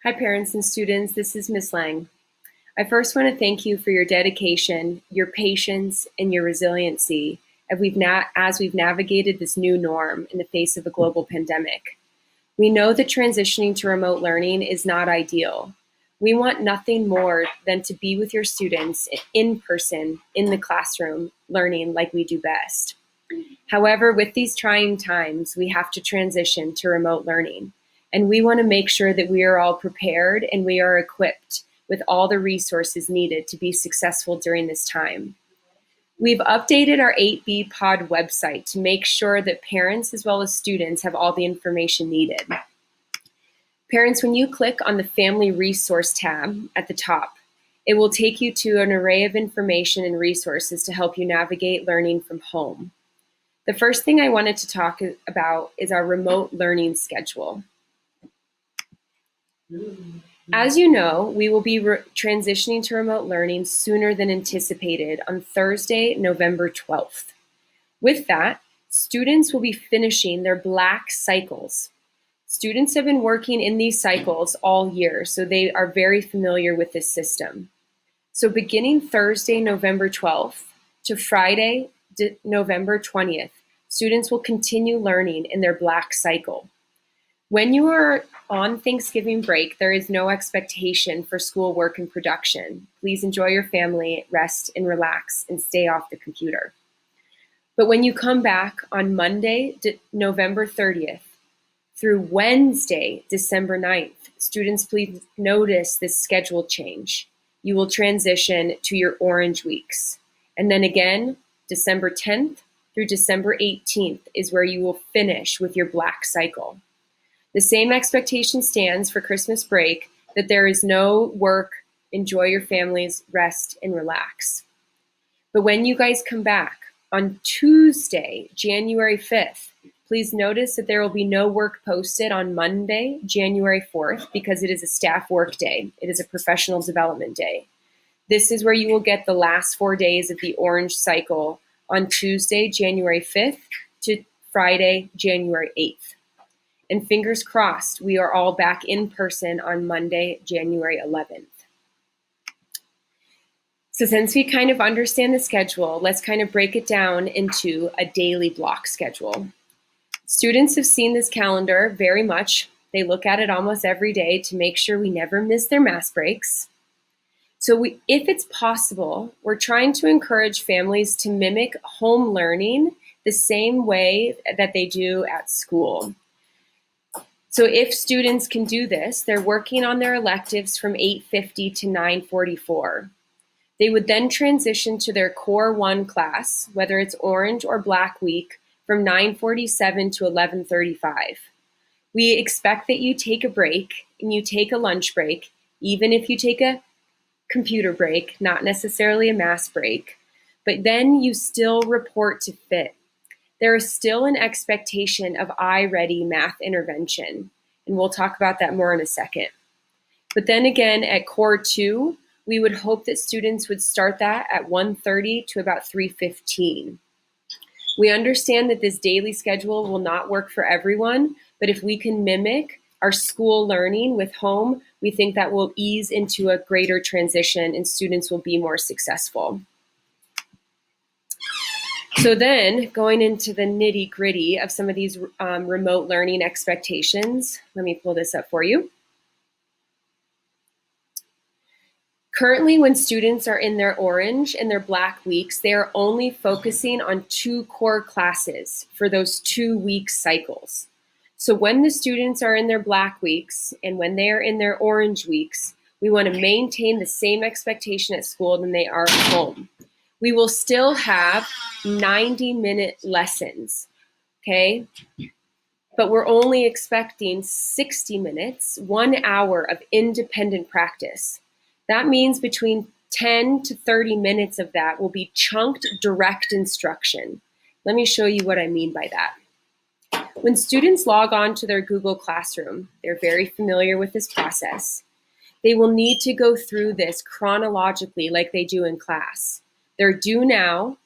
Hi, parents and students. This is Ms. Lang. I first want to thank you for your dedication, your patience, and your resiliency as we've navigated this new norm in the face of a global pandemic. We know that transitioning to remote learning is not ideal. We want nothing more than to be with your students in person, in the classroom, learning like we do best. However, with these trying times, we have to transition to remote learning. And we want to make sure that we are all prepared and we are equipped with all the resources needed to be successful during this time. We've updated our 8B Pod website to make sure that parents as well as students have all the information needed. Parents, when you click on the Family Resource tab at the top, it will take you to an array of information and resources to help you navigate learning from home. The first thing I wanted to talk about is our remote learning schedule. As you know, we will be transitioning to remote learning sooner than anticipated on Thursday, November 12th. With that, students will be finishing their Black cycles. Students have been working in these cycles all year, so they are very familiar with this system. So beginning Thursday, November 12th to Friday, November 20th, students will continue learning in their Black cycle. When you are on Thanksgiving break, there is no expectation for schoolwork and production. Please enjoy your family, rest and relax, and stay off the computer. But when you come back on Monday, November 30th, through Wednesday, December 9th, students, please notice this schedule change. You will transition to your orange weeks. And then again, December 10th through December 18th is where you will finish with your Black cycle. The same expectation stands for Christmas break, that there is no work, enjoy your families, rest, and relax. But when you guys come back on Tuesday, January 5th, please notice that there will be no work posted on Monday, January 4th, because it is a staff work day. It is a professional development day. This is where you will get the last 4 days of the orange cycle on Tuesday, January 5th to Friday, January 8th. And fingers crossed, we are all back in person on Monday, January 11th. So since we kind of understand the schedule, let's kind of break it down into a daily block schedule. Students have seen this calendar very much. They look at it almost every day to make sure we never miss their mass breaks. So if it's possible, we're trying to encourage families to mimic home learning the same way that they do at school. So if students can do this, they're working on their electives from 8:50 to 9:44. They would then transition to their Core 1 class, whether it's Orange or Black Week, from 9:47 to 11:35. We expect that you take a break and you take a lunch break, even if you take a computer break, not necessarily a mass break, but then you still report to FIT. There is still an expectation of iReady math intervention, and we'll talk about that more in a second. But then again, at Core 2, we would hope that students would start that at 1:30 to about 3:15. We understand that this daily schedule will not work for everyone, but if we can mimic our school learning with home, we think that will ease into a greater transition and students will be more successful. So then, going into the nitty-gritty of some of these remote learning expectations, let me pull this up for you. Currently, when students are in their orange and their Black weeks, they are only focusing on 2 core classes for those 2-week cycles. So when the students are in their Black weeks and when they are in their orange weeks, we want to maintain the same expectation at school than they are at home. We will still have 90-minute lessons, okay? But we're only expecting 60 minutes, 1 hour of independent practice. That means between 10 to 30 minutes of that will be chunked direct instruction. Let me show you what I mean by that. When students log on to their Google Classroom, they're very familiar with this process. They will need to go through this chronologically like they do in class. They're due now,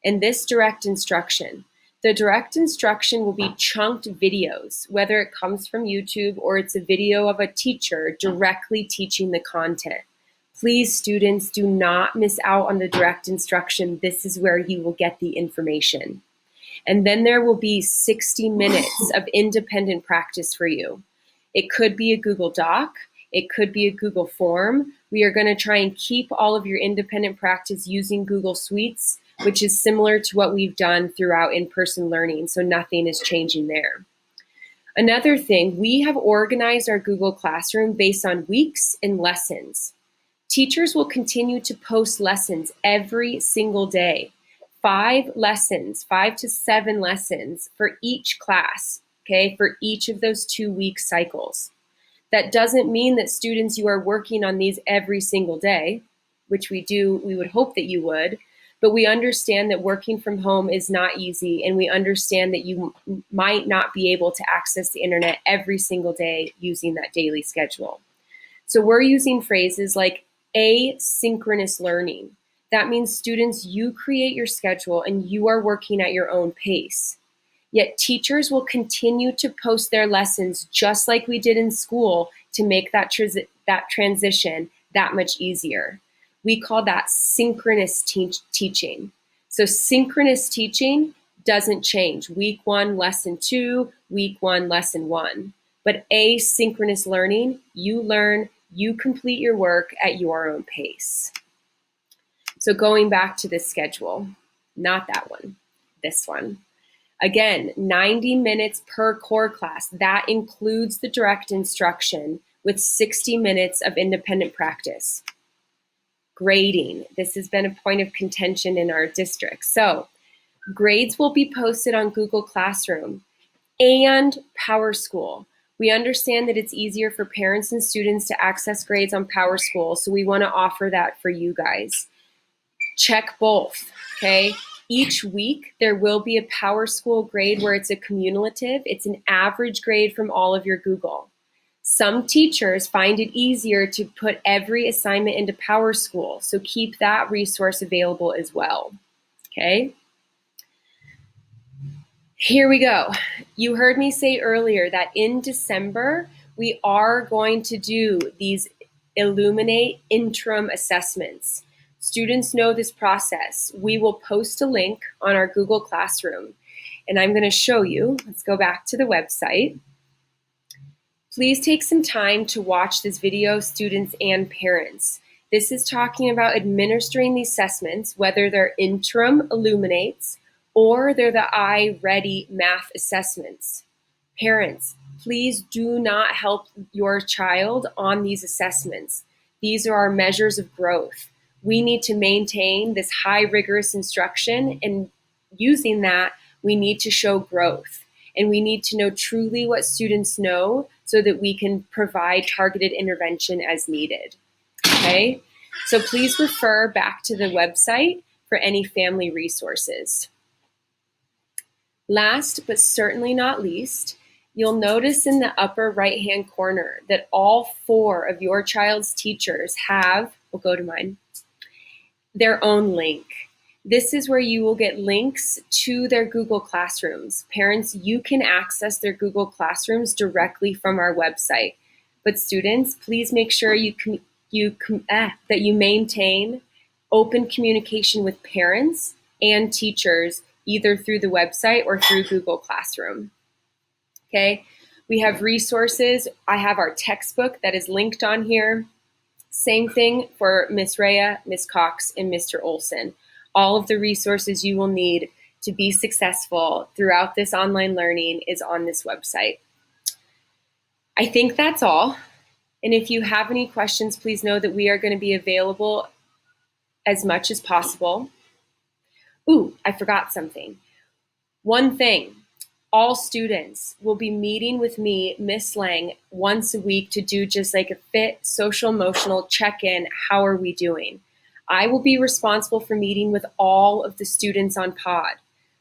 and this direct instruction. The direct instruction will be chunked videos, whether it comes from YouTube or it's a video of a teacher directly teaching the content. Please, students, do not miss out on the direct instruction. This is where you will get the information. And then there will be 60 minutes of independent practice for you. It could be a Google Doc. It could be a Google form. We are going to try and keep all of your independent practice using Google Suites, which is similar to what we've done throughout in-person learning, so nothing is changing there. Another thing, we have organized our Google Classroom based on weeks and lessons. Teachers will continue to post lessons every single day. 5 lessons, 5 to 7 lessons for each class, okay, for each of those 2-week cycles. That doesn't mean that students, you are working on these every single day, which we would hope that you would, but we understand that working from home is not easy, and we understand that you might not be able to access the internet every single day using that daily schedule. So we're using phrases like asynchronous learning. That means students, you create your schedule and you are working at your own pace. Yet teachers will continue to post their lessons just like we did in school to make that transition that much easier. We call that synchronous teaching. So synchronous teaching doesn't change. Week 1, lesson 2, week 1, lesson 1. But asynchronous learning, you learn, you complete your work at your own pace. So going back to this schedule, not that one, this one. Again, 90 minutes per core class. That includes the direct instruction with 60 minutes of independent practice. Grading. This has been a point of contention in our district. So grades will be posted on Google Classroom and PowerSchool. We understand that it's easier for parents and students to access grades on PowerSchool, so we want to offer that for you guys. Check both, okay? Each week, there will be a PowerSchool grade where it's a cumulative. It's an average grade from all of your Google. Some teachers find it easier to put every assignment into PowerSchool, so keep that resource available as well, okay? Here we go. You heard me say earlier that in December, we are going to do these Illuminate interim assessments. Students know this process. We will post a link on our Google Classroom, and I'm going to show you. Let's go back to the website. Please take some time to watch this video, students and parents. This is talking about administering the assessments, whether they're interim Illuminates or they're the iReady math assessments. Parents, please do not help your child on these assessments. These are our measures of growth. We need to maintain this high rigorous instruction, and using that, we need to show growth. And we need to know truly what students know so that we can provide targeted intervention as needed, okay? So please refer back to the website for any family resources. Last, but certainly not least, you'll notice in the upper right-hand corner that all 4 of your child's teachers have, we'll go to mine, their own link. This is where you will get links to their Google Classrooms. Parents, you can access their Google Classrooms directly from our website. But students, please make sure that you maintain open communication with parents and teachers, either through the website or through Google Classroom. Okay, we have resources. I have our textbook that is linked on here. Same thing for Miss Rhea, Miss Cox, and Mr. Olson. All of the resources you will need to be successful throughout this online learning is on this website. I think that's all. And if you have any questions, please know that we are going to be available as much as possible. Ooh, I forgot something. One thing, all students will be meeting with me, Miss Lang, once a week to do just like a fit social emotional check-in. How are we doing? I will be responsible for meeting with all of the students on pod.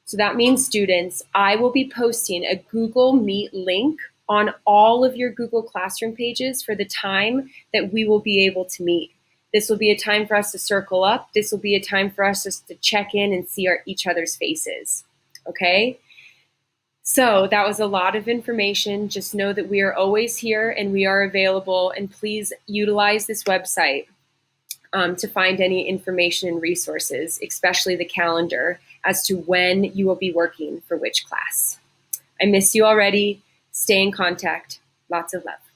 So that means, students, I will be posting a Google Meet link on all of your Google Classroom pages for the time that we will be able to meet. This will be a time for us to circle up. This will be a time for us just to check in and see each other's faces, okay? So that was a lot of information. Just know that we are always here and we are available. And please utilize this website to find any information and resources, especially the calendar as to when you will be working for which class. I miss you already. Stay in contact. Lots of love.